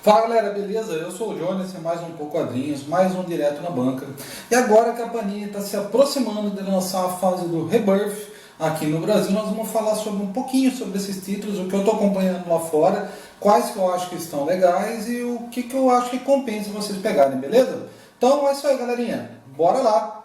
Fala galera, beleza? Eu sou o Jonas, mais um Pouco Quadrinhos, mais um Direto na Banca. E agora que a Panini está se aproximando de lançar a fase do Rebirth aqui no Brasil, nós vamos falar sobre um pouquinho sobre esses títulos, o que eu estou acompanhando lá fora, quais que eu acho que estão legais e o que eu acho que compensa vocês pegarem, beleza? Então é isso aí, galerinha. Bora lá!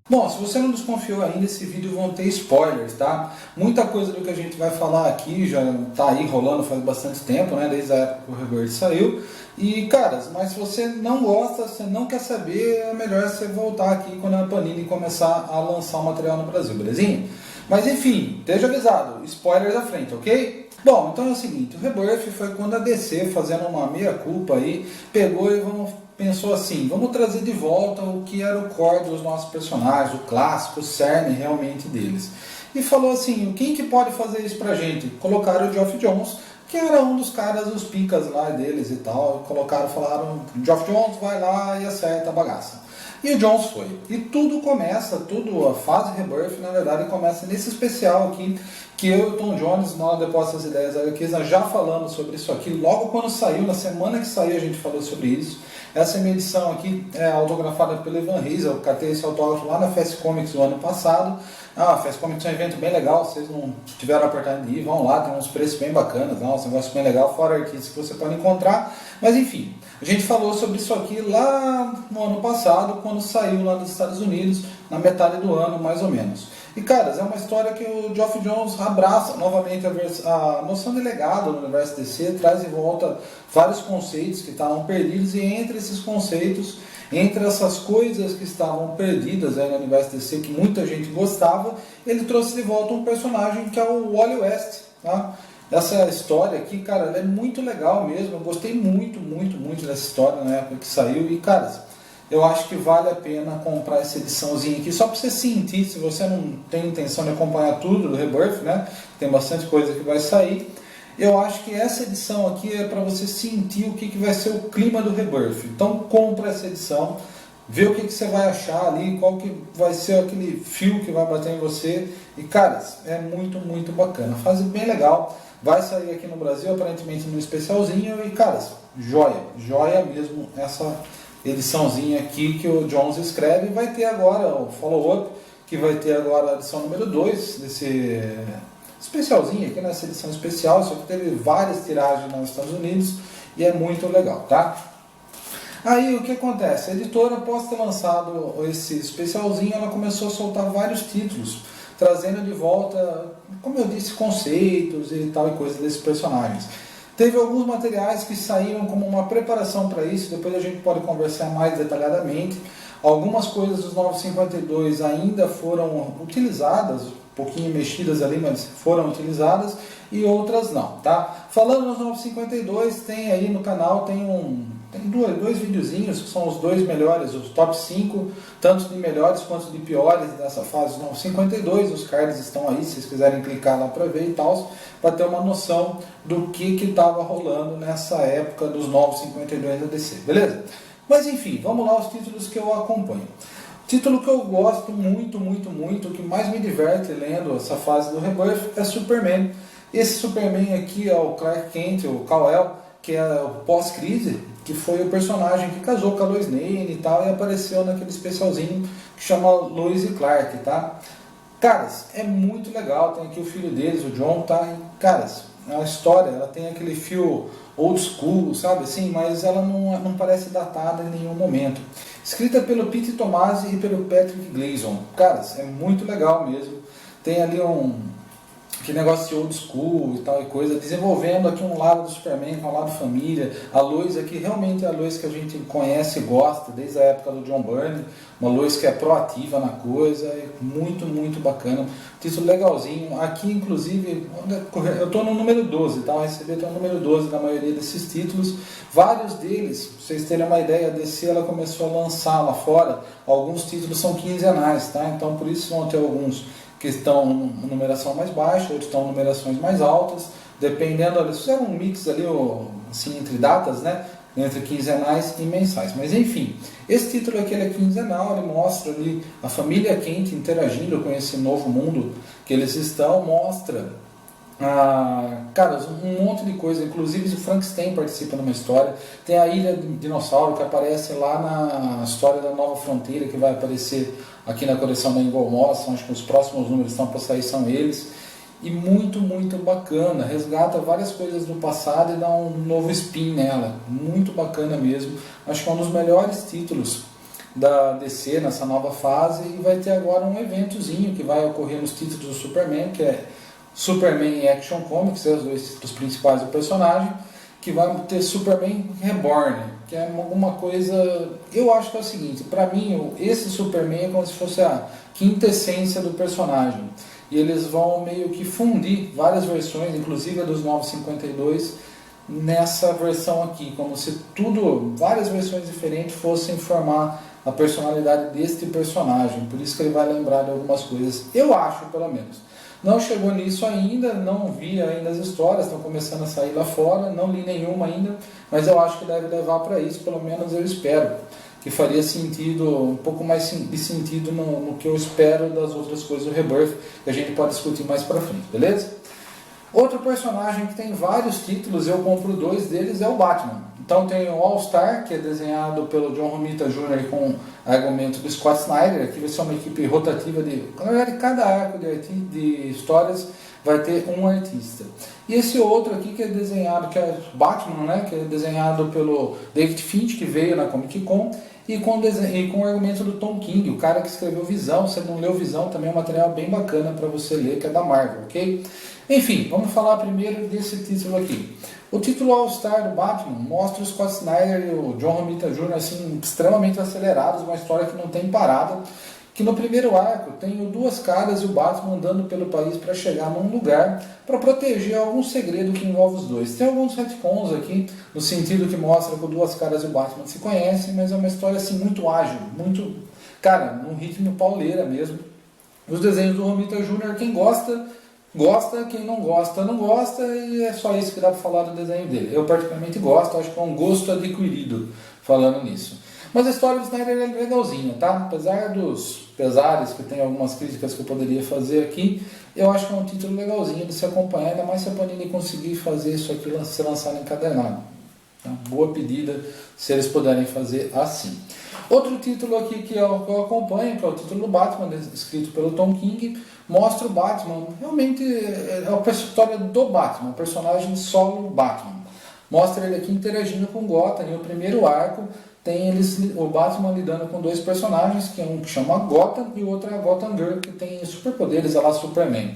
Bom, se você não desconfiou ainda, esse vídeo vão ter spoilers, tá? Muita coisa do que a gente vai falar aqui já tá aí rolando faz bastante tempo, né? Desde a época que o Rebirth saiu. E, caras, mas se você não gosta, se você não quer saber, é melhor você voltar aqui quando a Panini começar a lançar o material no Brasil, belezinha? Mas enfim, esteja avisado, spoilers à frente, ok? Bom, então é o seguinte, o Rebirth foi quando a DC, fazendo uma meia-culpa aí, pegou e pensou assim, vamos trazer de volta o que era o core dos nossos personagens, o clássico, o cerne realmente deles. E falou assim, quem que pode fazer isso pra gente? Colocaram o Geoff Johns, que era um dos caras, os picas lá deles e tal, falaram, Geoff Johns vai lá e acerta a bagaça. E o Johns foi. E tudo começa, a fase Rebirth, na verdade, começa nesse especial aqui, que eu e o Tom Jones, na hora depois dessas ideias aqui, nós já falamos sobre isso aqui. Logo quando saiu, na semana que saiu, a gente falou sobre isso. Essa minha edição aqui é autografada pelo Evan Reis, eu catei esse autógrafo lá na Fast Comics do ano passado. A Fast Comics é um evento bem legal, vocês não tiveram a oportunidade de ir, vão lá, tem uns preços bem bacanas, uns negócios bem legal, fora artistas que você pode encontrar. Mas enfim, a gente falou sobre isso aqui lá no ano passado, quando saiu lá dos Estados Unidos, na metade do ano mais ou menos. E caras, é uma história que o Geoff Johns abraça novamente a noção de legado no universo DC, traz de volta vários conceitos que estavam perdidos, e entre esses conceitos, entre essas coisas que estavam perdidas aí no universo DC, que muita gente gostava, ele trouxe de volta um personagem que é o Wally West, tá? Essa história aqui, cara, ela é muito legal mesmo, eu gostei muito dessa história na época que saiu, e caras, eu acho que vale a pena comprar essa ediçãozinha aqui, só para você sentir, se você não tem intenção de acompanhar tudo do Rebirth, né? Tem bastante coisa que vai sair. Eu acho que essa edição aqui é para você sentir o que vai ser o clima do Rebirth. Então compra essa edição, vê o que você vai achar ali, qual que vai ser aquele fio que vai bater em você. E caras, é muito bacana, fase bem legal. Vai sair aqui no Brasil, aparentemente no especialzinho. E caras, joia mesmo essa ediçãozinha aqui que o Johns escreve. Vai ter agora o follow-up, que vai ter agora a edição número 2 desse especialzinho aqui, nessa edição especial. Só que teve várias tiragens nos Estados Unidos e é muito legal, tá? Aí o que acontece? A editora, após ter lançado esse especialzinho, ela começou a soltar vários títulos, trazendo de volta, como eu disse, conceitos e tal e coisa desses personagens. Teve alguns materiais que saíram como uma preparação para isso, depois a gente pode conversar mais detalhadamente. Algumas coisas dos 952 ainda foram utilizadas, um pouquinho mexidas ali, mas foram utilizadas, e outras não, tá? Falando nos 952, tem aí no canal, tem dois videozinhos que são os dois melhores, os top 5, tanto de melhores quanto de piores dessa fase dos 952. Os cards estão aí, se vocês quiserem clicar lá para ver e tal, para ter uma noção do que estava rolando nessa época dos 952 da DC, beleza? Mas enfim, vamos lá aos títulos que eu acompanho. Título que eu gosto muito, o que mais me diverte lendo essa fase do Rebirth é Superman. Esse Superman aqui é o Clark Kent, o Kal-El, que é o pós-crise, que foi o personagem que casou com a Lois Lane e tal, e apareceu naquele especialzinho que chama Lois e Clark, tá? Caras, é muito legal, tem aqui o filho deles, o John, tá? E, caras, a história, ela tem aquele fio old school, sabe assim, mas ela não parece datada em nenhum momento. Escrita pelo Pete Tomasi e pelo Patrick Gleason. Caras, é muito legal mesmo. Tem ali que negócio de old school e tal e coisa, desenvolvendo aqui um lado do Superman, um lado família. A Lois aqui realmente é a Lois que a gente conhece e gosta desde a época do John Byrne, uma Lois que é proativa na coisa, é muito bacana, título legalzinho. Aqui inclusive, eu estou no número 12, tá? Eu recebi até o número 12 da maioria desses títulos, vários deles, pra vocês terem uma ideia, a DC ela começou a lançar lá fora, alguns títulos são quinzenais, tá? Então por isso vão ter alguns que estão em numeração mais baixa, outros estão em numerações mais altas, dependendo, eles fizeram um mix ali, assim, entre datas, né? entre quinzenais e mensais. Mas enfim, esse título aqui ele é quinzenal, ele mostra ali a família Kent interagindo com esse novo mundo que eles estão, mostra cara, um monte de coisa, inclusive o Frankenstein participa numa história, tem a Ilha do Dinossauro que aparece lá na história da Nova Fronteira, que vai aparecer aqui na coleção da Ingol Moss, acho que os próximos números estão para sair são eles, e muito, muito bacana, resgata várias coisas do passado e dá um novo spin nela, muito bacana mesmo, acho que é um dos melhores títulos da DC nessa nova fase, e vai ter agora um eventozinho que vai ocorrer nos títulos do Superman, que é Superman e Action Comics, os dois títulos principais do personagem, que vai ter Superman Reborn, que é alguma coisa, eu acho que é o seguinte, para mim esse Superman é como se fosse a quintessência do personagem, e eles vão meio que fundir várias versões, inclusive a dos 952, nessa versão aqui, como se várias versões diferentes fossem formar a personalidade deste personagem, por isso que ele vai lembrar de algumas coisas, eu acho pelo menos. Não chegou nisso ainda, não vi ainda as histórias, estão começando a sair lá fora, não li nenhuma ainda, mas eu acho que deve levar para isso, pelo menos eu espero, que faria sentido, um pouco mais de sentido no que eu espero das outras coisas do Rebirth, que a gente pode discutir mais para frente, beleza? Outro personagem que tem vários títulos, eu compro 2 deles, é o Batman. Então tem o All-Star, que é desenhado pelo John Romita Jr. com argumento do Scott Snyder. Aqui vai ser uma equipe rotativa na verdade, cada arco de histórias vai ter um artista. E esse outro aqui que é desenhado, que é Batman, né, que é desenhado pelo David Finch, que veio na Comic Con, e com o argumento do Tom King, o cara que escreveu Visão. Se não leu Visão, também é um material bem bacana para você ler, que é da Marvel, ok? Enfim, vamos falar primeiro desse título aqui. O título All-Star do Batman mostra o Scott Snyder e o John Romita Jr. assim, extremamente acelerados, uma história que não tem parada, que no primeiro arco tem o Duas Caras e o Batman andando pelo país para chegar num lugar para proteger algum segredo que envolve os dois. Tem alguns retcons aqui, no sentido que mostra que o Duas Caras e o Batman se conhecem, mas é uma história assim, muito ágil, muito, cara, num ritmo pauleira mesmo. Os desenhos do Romita Jr., quem gosta, gosta, quem não gosta, não gosta, e é só isso que dá para falar do desenho dele. Eu particularmente gosto, acho que é um gosto adquirido falando nisso. Mas a história do Snyder é legalzinha, tá? Apesar dos pesares, que tem algumas críticas que eu poderia fazer aqui, eu acho que é um título legalzinho de se acompanhar, ainda mais se a Panini conseguir fazer isso aqui ser lançado encadernado. Tá? Boa pedida se eles puderem fazer assim. Outro título aqui que eu acompanho, que é o título do Batman, escrito pelo Tom King, mostra o Batman, realmente é a história do Batman, o personagem solo Batman. Mostra ele aqui interagindo com Gotham, e o primeiro arco tem o Batman lidando com 2 personagens, que é um que chama Gotham e o outro é a Gotham Girl, que tem superpoderes a lá Superman.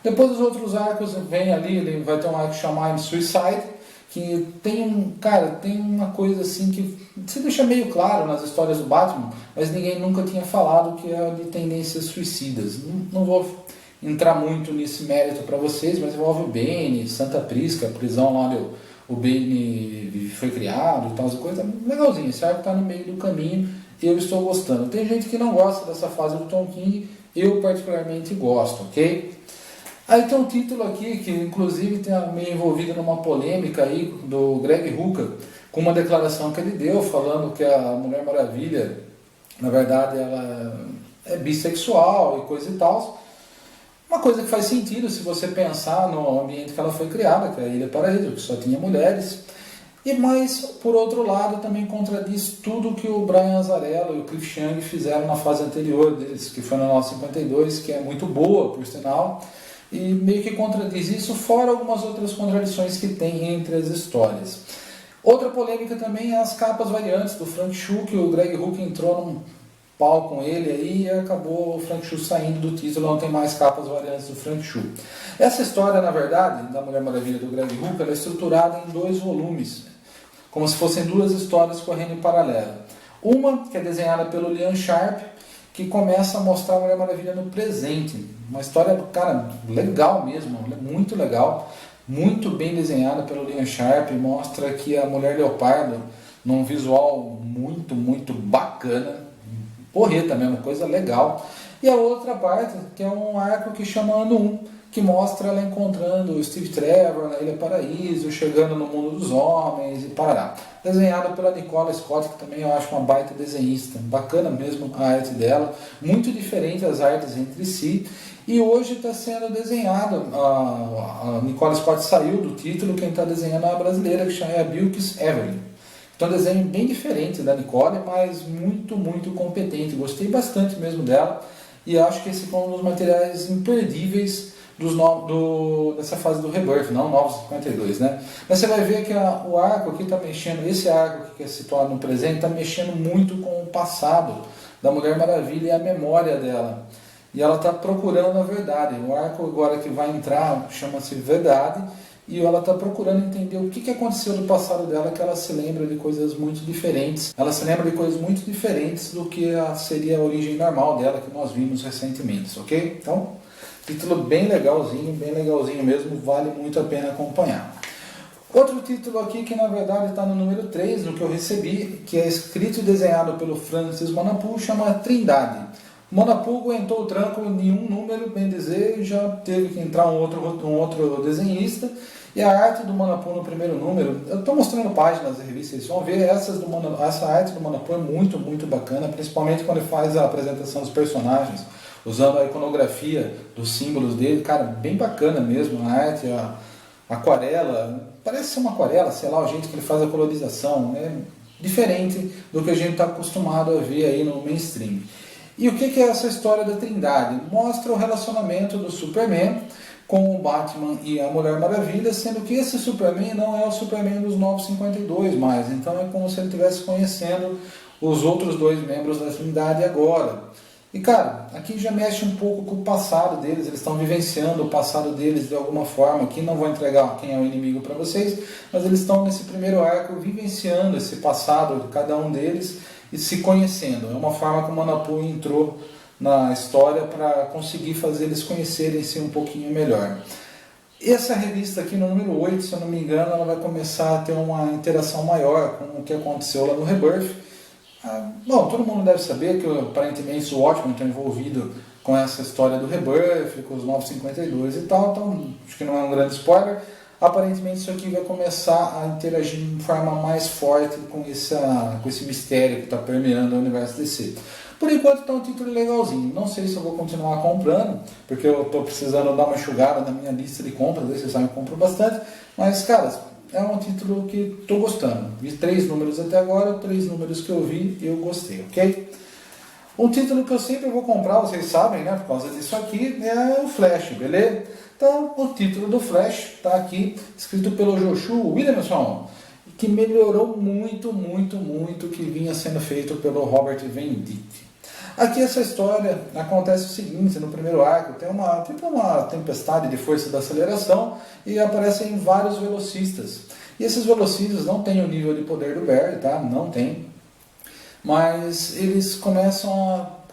Depois dos outros arcos, vem ali, ele vai ter um arco chamado Suicide, que tem tem uma coisa assim que se deixa meio claro nas histórias do Batman, mas ninguém nunca tinha falado, que é de tendências suicidas. Não vou entrar muito nesse mérito para vocês, mas envolve Bane, Santa Prisca, a prisão lá onde o Bane foi criado e tal, coisa legalzinha. Esse arco está no meio do caminho e eu estou gostando. Tem gente que não gosta dessa fase do Tom King, eu particularmente gosto, ok? Aí tem um título aqui que inclusive tem meio envolvido numa polêmica aí do Greg Rucka, com uma declaração que ele deu falando que a Mulher Maravilha, na verdade, ela é bissexual e coisa e tal. Uma coisa que faz sentido se você pensar no ambiente que ela foi criada, que é a Ilha Paraíso, que só tinha mulheres. Mas, por outro lado, também contradiz tudo que o Brian Azzarello e o Cliff Chiang fizeram na fase anterior deles, que foi na 952, que é muito boa, por sinal. E meio que contradiz isso, fora algumas outras contradições que tem entre as histórias. Outra polêmica também é as capas variantes do Frank Chu, que o Greg Rucka entrou num pau com ele aí e acabou o Frank Chu saindo do título, não tem mais capas variantes do Frank Chu. Essa história, na verdade, da Mulher Maravilha do Greg Rucka, ela é estruturada em 2 volumes, como se fossem 2 histórias correndo em paralelo. Uma, que é desenhada pelo Liam Sharp, que começa a mostrar a Mulher Maravilha no presente. Uma história, cara, legal mesmo, muito legal, muito bem desenhada pelo Liam Sharp, mostra aqui a Mulher Leopardo num visual muito, muito bacana, porreta mesmo, coisa legal. E a outra parte, que é um arco que chama Ano 1, que mostra ela encontrando o Steve Trevor na Ilha Paraíso, chegando no mundo dos homens e parará. Desenhado pela Nicola Scott, que também eu acho uma baita desenhista. Bacana mesmo a arte dela, muito diferente as artes entre si. E hoje está sendo desenhado, a Nicola Scott saiu do título, quem está desenhando é a brasileira, que chama Bilkis Evelyn. Então, um desenho bem diferente da Nicole, mas muito, muito competente. Gostei bastante mesmo dela e acho que esse foi um dos materiais imperdíveis dessa fase do Rebirth, não Novos 52, né? Mas você vai ver que o arco aqui está mexendo, esse arco que é situado no presente, está mexendo muito com o passado da Mulher Maravilha e a memória dela. E ela está procurando a verdade. O arco agora que vai entrar chama-se Verdade, e ela está procurando entender o que aconteceu no passado dela, que ela se lembra de coisas muito diferentes. Ela se lembra de coisas muito diferentes do que seria a origem normal dela, que nós vimos recentemente, ok? Então, título bem legalzinho mesmo, vale muito a pena acompanhar. Outro título aqui que na verdade está no número 3, no que eu recebi, que é escrito e desenhado pelo Francis Manapu, chama Trindade. Manapu aguentou o tranco em um número, bem dizer, e já teve que entrar um outro desenhista. E a arte do Manapu no primeiro número, eu estou mostrando páginas da revista, vocês vão ver, essa arte do Manapu é muito, muito bacana, principalmente quando ele faz a apresentação dos personagens, usando a iconografia dos símbolos dele. Cara, bem bacana mesmo a arte, a aquarela, parece ser uma aquarela, sei lá, o jeito que ele faz a colorização, é diferente do que a gente está acostumado a ver aí no mainstream. E o que é essa história da Trindade? Mostra o relacionamento do Superman com o Batman e a Mulher Maravilha, sendo que esse Superman não é o Superman dos Novos 52 mais, então é como se ele estivesse conhecendo os outros dois membros da Trindade agora. E cara, aqui já mexe um pouco com o passado deles, eles estão vivenciando o passado deles de alguma forma. Aqui não vou entregar quem é o inimigo para vocês, mas eles estão nesse primeiro arco vivenciando esse passado de cada um deles e se conhecendo. É uma forma que o Manapu entrou na história para conseguir fazer eles conhecerem-se um pouquinho melhor. Essa revista aqui no número 8, se eu não me engano, ela vai começar a ter uma interação maior com o que aconteceu lá no Rebirth. Bom, todo mundo deve saber que aparentemente o Watchmen está envolvido com essa história do Rebirth, com os 952 e tal, então acho que não é um grande spoiler. Aparentemente isso aqui vai começar a interagir de forma mais forte com esse mistério que está permeando o universo DC. Por enquanto está um título legalzinho, não sei se eu vou continuar comprando, porque eu estou precisando dar uma enxugada na minha lista de compras, vocês sabem que eu compro bastante, mas cara, é um título que estou gostando. Vi 3 números até agora, 3 números que eu vi e eu gostei, ok? Um título que eu sempre vou comprar, vocês sabem, né, por causa disso aqui, é o Flash, beleza? Então, o título do Flash está aqui, escrito pelo Joshua Williamson, que melhorou muito o que vinha sendo feito pelo Robert Venditti. Aqui essa história acontece o seguinte: no primeiro arco tem uma tempestade de força da aceleração e aparecem vários velocistas. E esses velocistas não têm o nível de poder do Barry, tá? Não tem. Mas eles começam a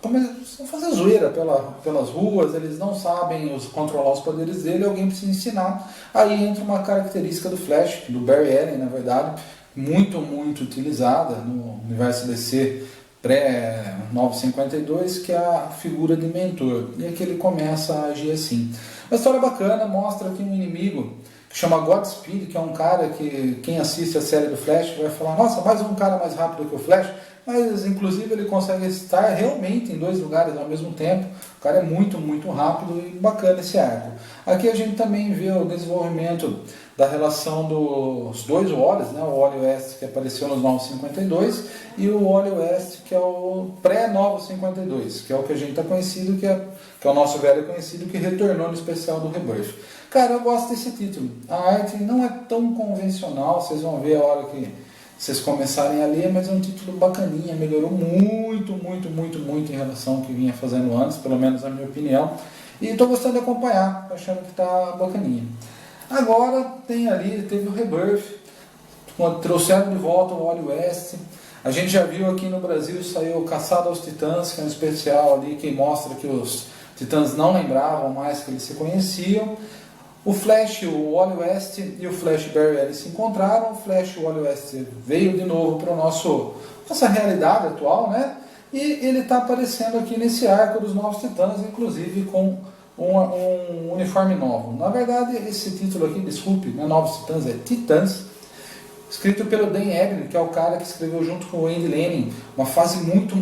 fazer zoeira pelas ruas, eles não sabem controlar os poderes dele, alguém precisa ensinar. Aí entra uma característica do Flash, do Barry Allen, na verdade, muito utilizada no universo DC pré-952, que é a figura de mentor. E aqui ele começa a agir assim. Uma história bacana, mostra aqui um inimigo que chama Godspeed, que é um cara que quem assiste a série do Flash vai falar: nossa, mais um cara mais rápido que o Flash. Mas inclusive ele consegue estar realmente em 2 lugares ao mesmo tempo. O cara é muito rápido e bacana esse arco. Aqui a gente também vê o desenvolvimento da relação dos dois Wallis, né? O Wally West, que apareceu nos Novos 52, e o Wally West, que é o pré-Novos 52, que é o que a gente está conhecido, que é o nosso velho conhecido, que retornou no especial do Rebirth. Cara, eu gosto desse título. A arte não é tão convencional, vocês vão ver a hora que vocês começarem a ler, mas é um título bacaninha, melhorou muito em relação ao que vinha fazendo antes, pelo menos na minha opinião, e estou gostando de acompanhar, achando que está bacaninha. Agora teve o Rebirth, trouxeram de volta o Wally West. A gente já viu aqui no Brasil, saiu Caçada aos Titãs, que é um especial ali que mostra que os Titãs não lembravam mais que eles se conheciam. O Flash, o Wally West e o Flash Barry Allen se encontraram. O Flash e o Wally West veio de novo para nossa realidade atual, né? E ele está aparecendo aqui nesse arco dos Novos Titãs, inclusive com um uniforme novo. Na verdade, esse título aqui, desculpe, não é Novos Titãs, é Titãs, escrito pelo Dan Abnett, que é o cara que escreveu junto com o Andy Lanning uma fase muito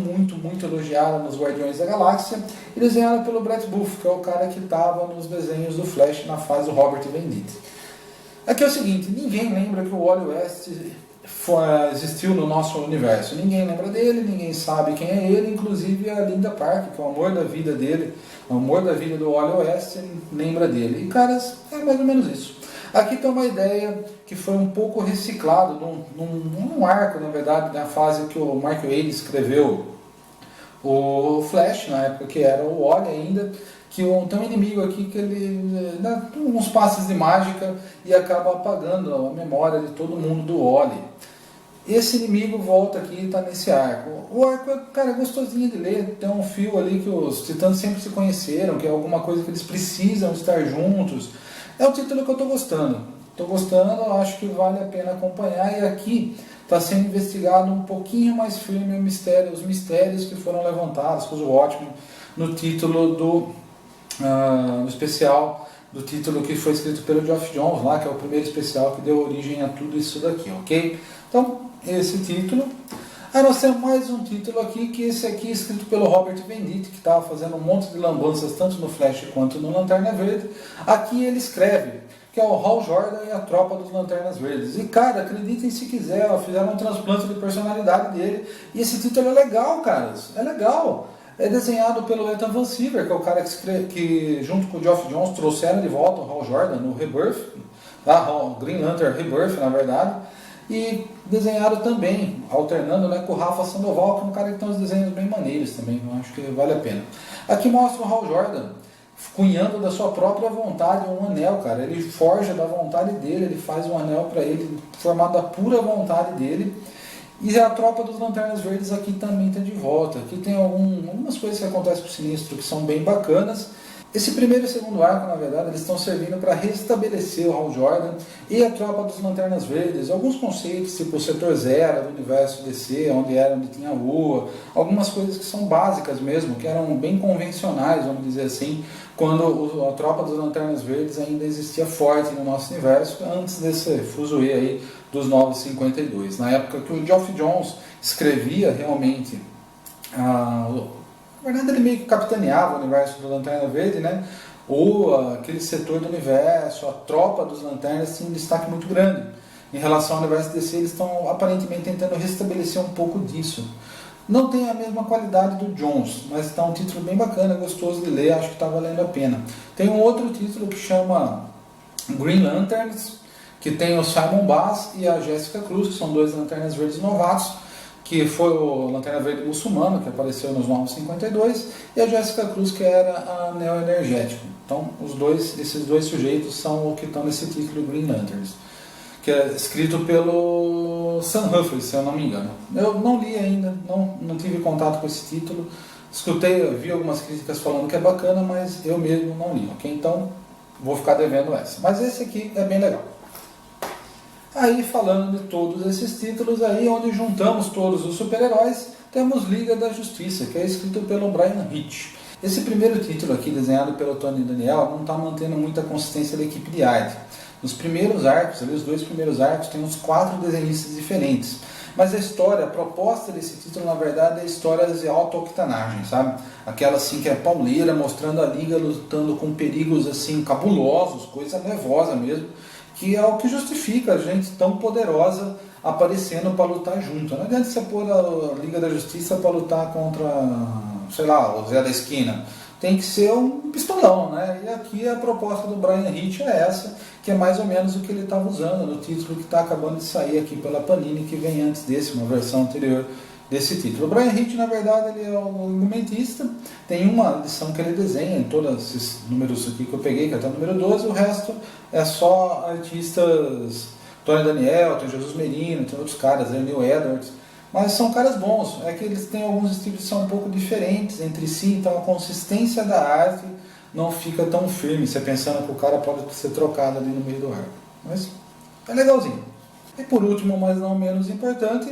elogiada nos Guardiões da Galáxia, e desenhado pelo Brett Booth, que é o cara que estava nos desenhos do Flash na fase do Robert Venditti. Aqui é o seguinte, ninguém lembra que o Wally West existiu no nosso universo. Ninguém lembra dele, ninguém sabe quem é ele, inclusive a Linda Park, que é o amor da vida dele, o amor da vida do Wally West, lembra dele. E, caras, é mais ou menos isso. Aqui tem uma ideia que foi um pouco reciclado num arco, na verdade, na fase que o Mark Waid escreveu o Flash, na época que era o Wally ainda, que tem um inimigo aqui que ele dá uns passes de mágica e acaba apagando a memória de todo mundo do Wally. Esse inimigo volta aqui e está nesse arco. O arco é, cara, gostosinho de ler, tem um fio ali que os Titãs sempre se conheceram, que é alguma coisa que eles precisam estar juntos. É o título que eu estou gostando. Estou gostando, acho que vale a pena acompanhar. E aqui está sendo investigado um pouquinho mais firme os mistérios que foram levantados por Watchmen no título do especial, do título que foi escrito pelo Geoff Johns, lá, que é o primeiro especial que deu origem a tudo isso daqui, ok? Então, esse título. Aí nós temos mais um título aqui, que esse aqui é escrito pelo Robert Venditti, que estava fazendo um monte de lambanças tanto no Flash quanto no Lanterna Verde. Aqui ele escreve, que é o Hal Jordan e a tropa dos Lanternas Verdes. E, cara, acreditem se quiser, fizeram um transplante de personalidade dele. E esse título é legal, caras. É legal. É desenhado pelo Ethan Van Sciver, que é o cara que junto com o Geoff Johns, trouxeram de volta o Hal Jordan no Rebirth, tá? O Green Lantern Rebirth, na verdade. E desenhado também, alternando, né, com o Rafa Sandoval, que é um cara que tem uns desenhos bem maneiros também, eu acho que vale a pena. Aqui mostra o Hal Jordan cunhando da sua própria vontade um anel, cara. Ele forja da vontade dele, ele faz um anel para ele, formado da pura vontade dele. E a tropa dos Lanternas Verdes aqui também está de volta. Aqui tem algumas coisas que acontecem com o Sinistro que são bem bacanas. Esse primeiro e segundo arco, na verdade, eles estão servindo para restabelecer o Hal Jordan e a tropa dos Lanternas Verdes. Alguns conceitos, tipo o Setor Zero do universo DC, onde tinha a Lua. Algumas coisas que são básicas mesmo, que eram bem convencionais, vamos dizer assim, quando a tropa dos Lanternas Verdes ainda existia forte no nosso universo, antes desse fuzuê aí dos Novos 52. Na época que o Geoff Johns escrevia realmente na verdade, ele meio que capitaneava o universo do Lanterna Verde, né? Ou aquele setor do universo, a tropa dos Lanternas tinha um destaque muito grande. Em relação ao universo DC, eles estão aparentemente tentando restabelecer um pouco disso. Não tem a mesma qualidade do Johns, mas está um título bem bacana, gostoso de ler, acho que está valendo a pena. Tem um outro título que chama Green Lanterns, que tem o Simon Bass e a Jessica Cruz, que são dois Lanternas Verdes novatos, que foi o Lanterna Verde muçulmano, que apareceu nos Novos 52, e a Jessica Cruz, que era a Neo Energético. Então, esses dois sujeitos são o que estão nesse título Green Lanterns, que é escrito pelo Sam Humphries, se eu não me engano. Eu não li ainda, não tive contato com esse título, vi algumas críticas falando que é bacana, mas eu mesmo não li, ok? Então, vou ficar devendo essa. Mas esse aqui é bem legal. Aí, falando de todos esses títulos, aí onde juntamos todos os super-heróis, temos Liga da Justiça, que é escrito pelo Bryan Hitch. Esse primeiro título aqui, desenhado pelo Tony Daniel, não está mantendo muita consistência da equipe de arte. Nos primeiros arcos, ali, os dois primeiros arcos, tem uns 4 desenhistas diferentes. Mas a proposta desse título, na verdade, é histórias de auto-octanagem, sabe? Aquela assim que é pauleira, mostrando a Liga lutando com perigos assim cabulosos, coisa nervosa mesmo, que é o que justifica a gente tão poderosa aparecendo para lutar junto. Não adianta você pôr a Liga da Justiça para lutar contra, sei lá, o Zé da Esquina. Tem que ser um pistolão, né? E aqui a proposta do Bryan Hitch é essa, que é mais ou menos o que ele estava usando no título que está acabando de sair aqui pela Panini, que vem antes desse, uma versão anterior desse título. O Bryan Hitch, na verdade, ele é um argumentista, tem uma edição que ele desenha em todos esses números aqui que eu peguei, que é até o número 12, o resto é só artistas, Tony Daniel, tem Jesus Merino, tem outros caras, Neil Edwards, mas são caras bons, é que eles têm alguns estilos que são um pouco diferentes entre si, então a consistência da arte não fica tão firme, você pensando que o cara pode ser trocado ali no meio do arco, mas é legalzinho. E por último, mas não menos importante,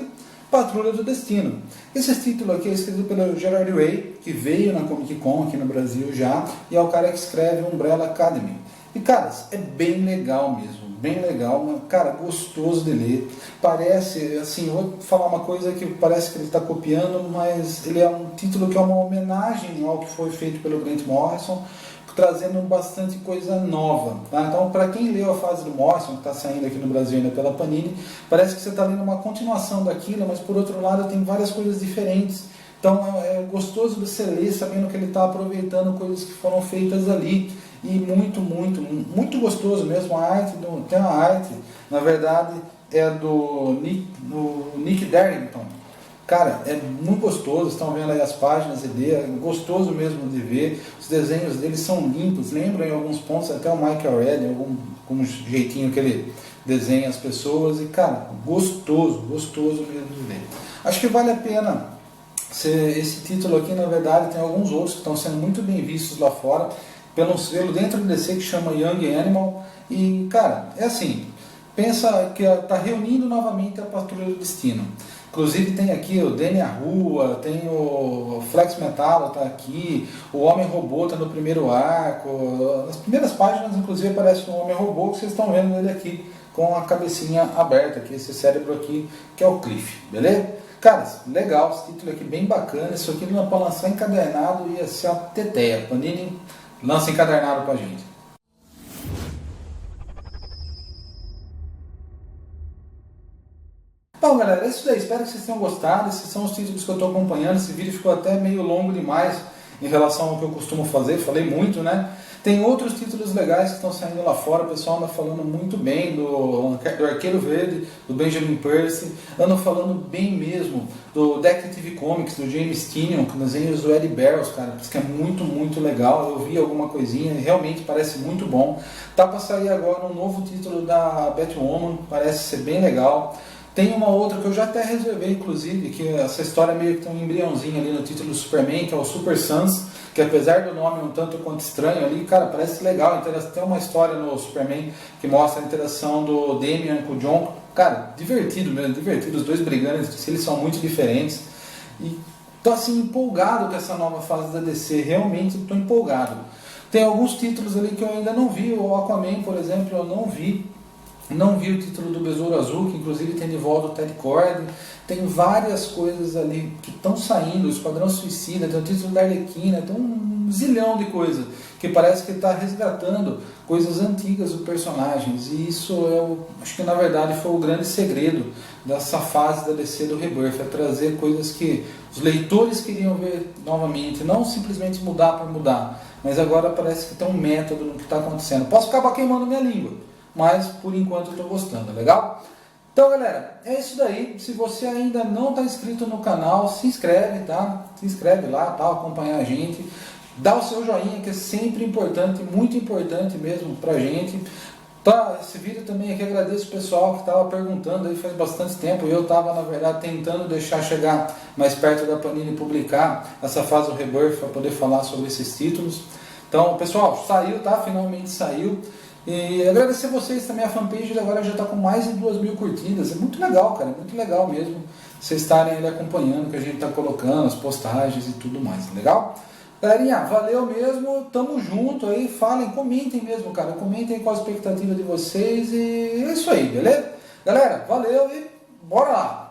Patrulha do Destino. Esse título aqui é escrito pelo Gerard Way, que veio na Comic Con aqui no Brasil já, e é o cara que escreve Umbrella Academy. E, caras, é bem legal mesmo, bem legal, cara, gostoso de ler. Parece, assim, vou falar uma coisa que parece que ele está copiando, mas ele é um título que é uma homenagem ao que foi feito pelo Grant Morrison, trazendo bastante coisa nova. Tá? Então, para quem leu a fase do Morrison, que está saindo aqui no Brasil ainda pela Panini, parece que você está lendo uma continuação daquilo, mas por outro lado tem várias coisas diferentes. Então é gostoso de você ler sabendo que ele está aproveitando coisas que foram feitas ali. E muito gostoso mesmo. A arte, tem uma arte, na verdade, é do Nick Darrington. Cara, é muito gostoso, estão vendo aí as páginas dele, é gostoso mesmo de ver, os desenhos dele são limpos, lembram em alguns pontos até o Mike Aurelia, algum jeitinho que ele desenha as pessoas, e cara, gostoso mesmo de ver. Acho que vale a pena, esse título aqui na verdade tem alguns outros que estão sendo muito bem vistos lá fora, pelo selo dentro do DC que chama Young Animal, e cara, é assim, pensa que está reunindo novamente a Patrulha do Destino. Inclusive tem aqui o Danny Rua, tem o Flex Metal, está aqui, o Homem-Robô está no primeiro arco, nas primeiras páginas inclusive aparece o Homem-Robô, que vocês estão vendo ele aqui com a cabecinha aberta, aqui, esse cérebro aqui, que é o Cliff, beleza? Cara, legal, esse título aqui bem bacana, isso aqui não é para lançar encadernado, ia ser a teteia, Panini lança encadernado pra gente. Bom, galera, é isso daí. Espero que vocês tenham gostado. Esses são os títulos que eu estou acompanhando. Esse vídeo ficou até meio longo demais em relação ao que eu costumo fazer. Falei muito, né? Tem outros títulos legais que estão saindo lá fora. O pessoal anda falando muito bem do Arqueiro Verde, do Benjamin Percy. Andam falando bem mesmo do Detective Comics, do James Tynion, com desenhos do Eddie Barrows, cara. Diz que é muito legal. Eu vi alguma coisinha e realmente parece muito bom. Tá para sair agora um novo título da Batwoman. Parece ser bem legal. Tem uma outra que eu já até reservei, inclusive, que essa história meio que tem um embriãozinho ali no título do Superman, que é o Super Sons, que apesar do nome um tanto quanto estranho ali, cara, parece legal. Tem uma história no Superman que mostra a interação do Damian com o John. Cara, divertido mesmo, divertido. Os dois brigando, eles são muito diferentes. E tô assim, empolgado com essa nova fase da DC, realmente tô empolgado. Tem alguns títulos ali que eu ainda não vi, o Aquaman, por exemplo, eu não vi. Não vi o título do Besouro Azul, que inclusive tem de volta o Ted Kord. Tem várias coisas ali que estão saindo, o Esquadrão Suicida, tem o título da Arlequina, tem um zilhão de coisas que parece que está resgatando coisas antigas dos personagens. E isso acho que na verdade foi o grande segredo dessa fase da DC do Rebirth, é trazer coisas que os leitores queriam ver novamente, não simplesmente mudar por mudar, mas agora parece que tem um método no que está acontecendo. Posso acabar queimando minha língua, mas por enquanto eu estou gostando, legal? Então galera, é isso daí. Se você ainda não está inscrito no canal, se inscreve, tá? Se inscreve lá, tá? Acompanhar a gente. Dá o seu joinha, que é sempre importante, muito importante mesmo pra gente. Tá, esse vídeo também aqui agradeço o pessoal que estava perguntando aí faz bastante tempo. Eu estava na verdade tentando deixar chegar mais perto da Panini publicar essa fase do Rebirth para poder falar sobre esses títulos. Então pessoal, saiu, tá? Finalmente saiu. E agradecer vocês também, a fanpage agora já está com mais de 2.000 curtidas. É muito legal, cara, muito legal mesmo vocês estarem ali acompanhando o que a gente está colocando, as postagens e tudo mais, legal? Galerinha, valeu mesmo, tamo junto aí, falem, comentem mesmo, cara, comentem qual a expectativa de vocês e é isso aí, beleza? Galera, valeu e bora lá!